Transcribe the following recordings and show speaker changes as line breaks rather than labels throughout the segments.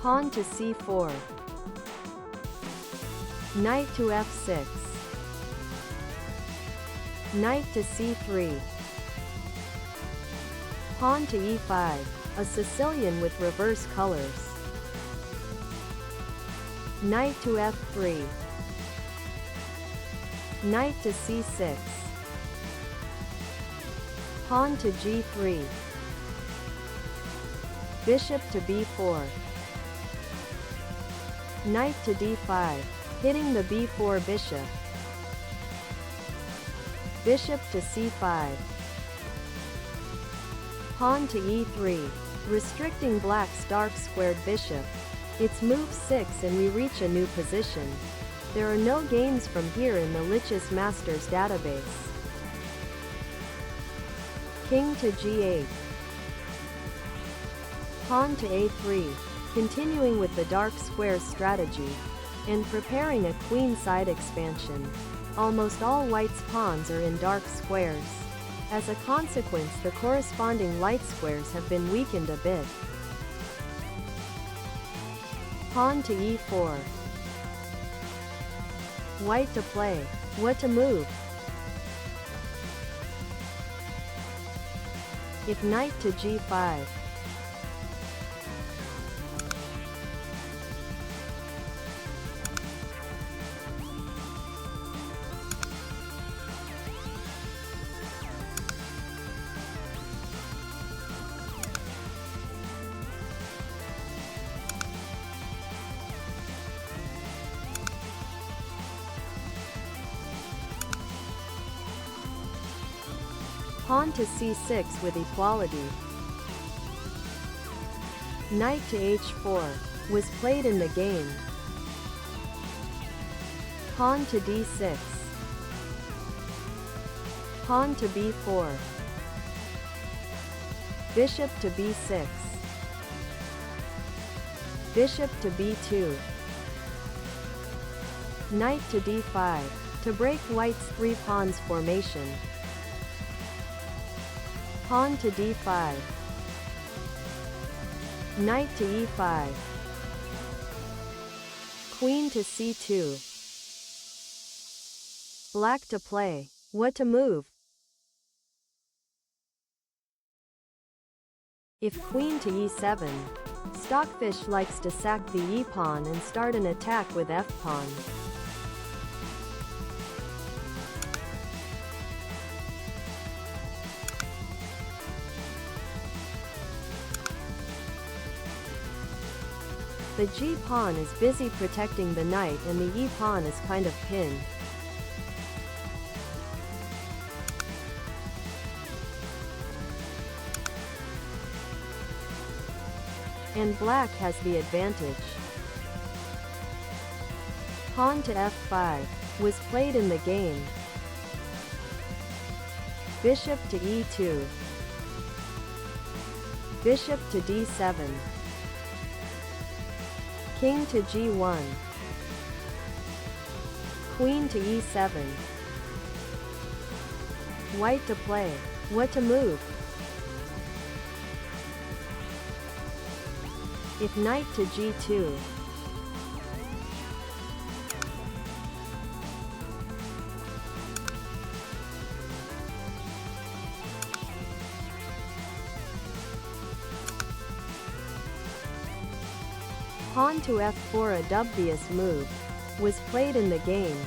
Pawn to c4. Knight to f6. Knight to c3. Pawn to e5, a Sicilian with reverse colors. Knight to f3. Knight to c6. Pawn to g3. Bishop to b4. Knight to d5, hitting the b4 bishop. Bishop to c5. Pawn to e3, restricting black's dark-squared bishop. It's move 6 and we reach a new position. There are no games from here in the Uzchess Masters database. King to g8. Pawn to a3, continuing with the dark square strategy, and preparing a queen side expansion. Almost all white's pawns are in dark squares. As a consequence, the corresponding light squares have been weakened a bit. Pawn to e4. White to play. What to move? If knight to g5. Pawn to c6 with equality. Knight to h4 was played in the game. Pawn to d6. Pawn to b4. Bishop to b6. Bishop to b2. Knight to d5, to break white's 3 pawns formation. Pawn to d5. Knight to e5. Queen to c2. Black to play. What to move? If queen to e7, Stockfish likes to sack the e-pawn and start an attack with f-pawn. The g-pawn is busy protecting the knight and the e-pawn is kind of pinned. And black has the advantage. Pawn to f5 was played in the game. Bishop to e2. Bishop to d7. King to g1. Queen to e7. White to play. What to move? If knight to g2. Pawn to f4, a dubious move, was played in the game.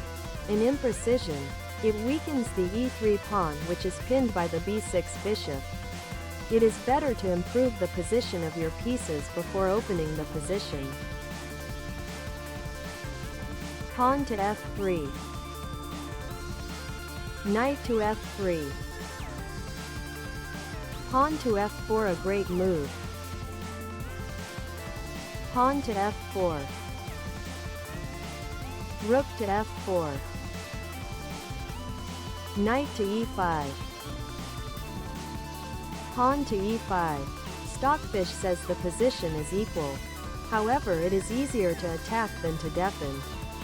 In imprecision, it weakens the e3 pawn which is pinned by the b6 bishop. It is better to improve the position of your pieces before opening the position. Pawn to f3. Knight to f3. Pawn to f4, a great move. Pawn to f4. Rook to f4. Knight to e5. Pawn to e5. Stockfish says the position is equal. However, it is easier to attack than to defend.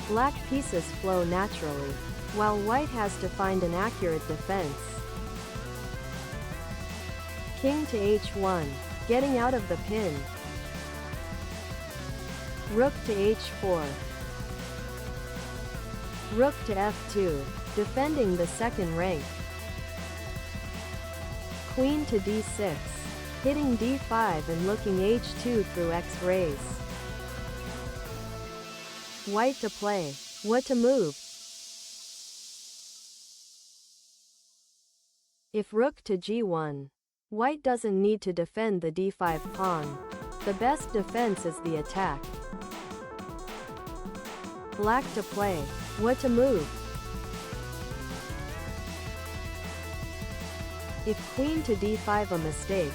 Black pieces flow naturally, while white has to find an accurate defense. King to h1, getting out of the pin. Rook to h4. Rook to f2, defending the second rank. Queen to d6, hitting d5 and looking h2 through x-rays. White to play. What to move? If rook to g1, white doesn't need to defend the d5 pawn. The best defense is the attack. Black to play. What to move? If queen to d5 a mistake.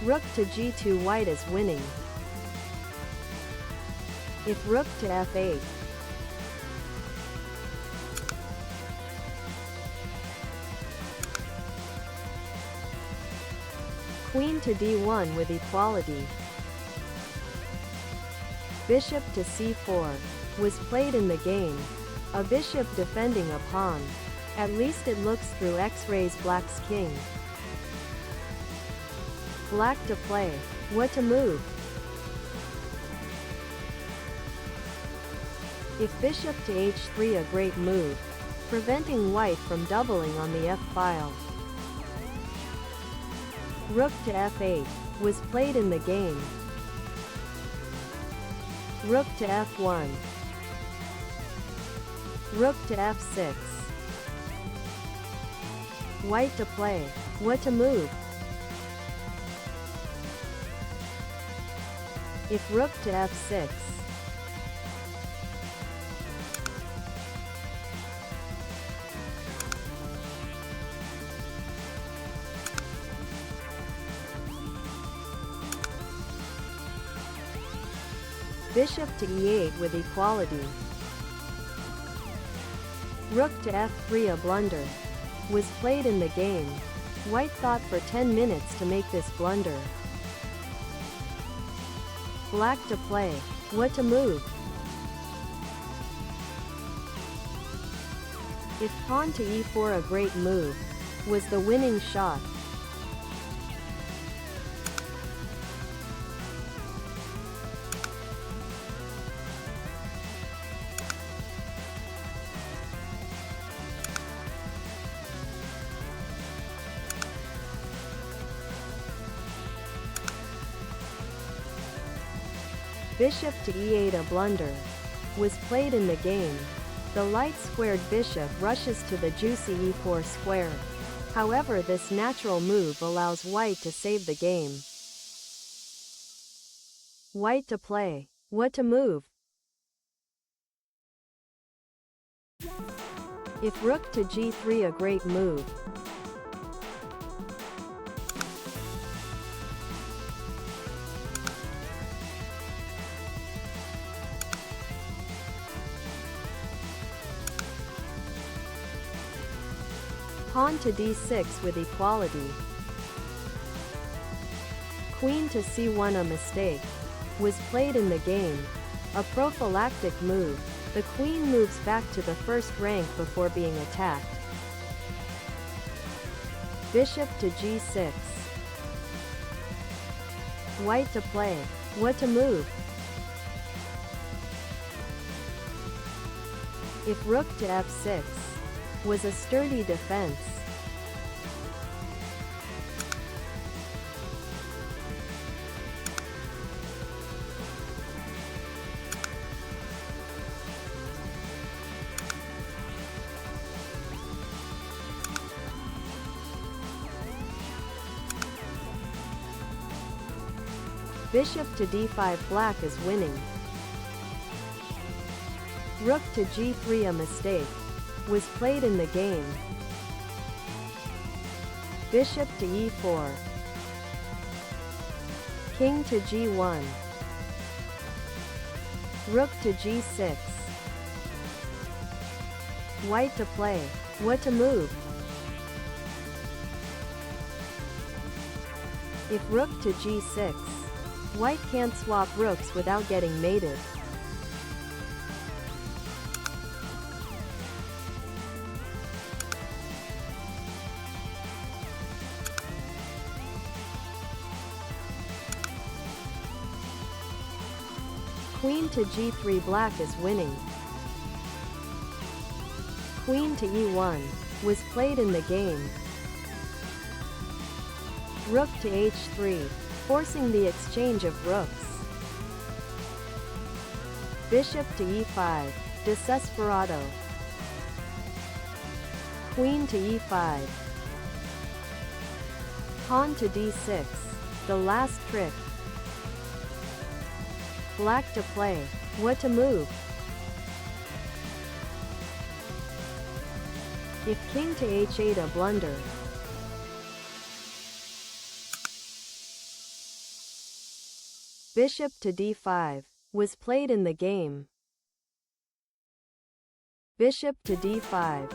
Rook to g2, white is winning. If rook to f8. Queen to d1 with equality. Bishop to c4 was played in the game. A bishop defending a pawn. At least it looks through x-rays black's king. Black to play. What to move? If bishop to h3, a great move, preventing white from doubling on the f-file. Rook to f8 was played in the game. Rook to f1. Rook to f6. White to play. What to move? If rook to f6. Bishop to e8 with equality. Rook to f3, a blunder, was played in the game. White thought for 10 minutes to make this blunder. Black to play. What to move? If pawn to e4, a great move, was the winning shot. Bishop to e8, a blunder, was played in the game. The light-squared bishop rushes to the juicy e4 square. However, this natural move allows white to save the game. White to play. What to move? If rook to g3, a great move. Pawn to d6 with equality. Queen to c1, a mistake, was played in the game. A prophylactic move. The queen moves back to the first rank before being attacked. Bishop to g6. White to play. What to move? If rook to f6, was a sturdy defense. Bishop to d5, black is winning. Rook to g3, a mistake, was played in the game. Bishop to e4. King to g1. Rook to g6. White to play. What to move? If rook to g6, white can't swap rooks without getting mated. Queen to g3, black is winning. Queen to e1 was played in the game. Rook to h3, forcing the exchange of rooks. Bishop to e5, desesperado. Queen to e5. Pawn to d6, the last trick. Black to play, what to move? If king to h8, a blunder. Bishop to d5 was played in the game. Bishop to d5.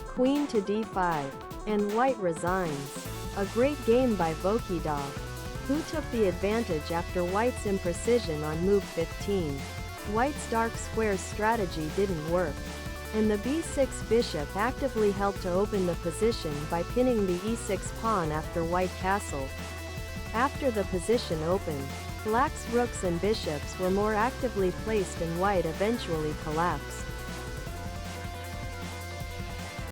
Queen to d5, and white resigns. A great game by Vokhidov, who took the advantage after white's imprecision on move 15. White's dark squares strategy didn't work, and the b6 bishop actively helped to open the position by pinning the e6 pawn after white castled. After the position opened, black's rooks and bishops were more actively placed and white eventually collapsed.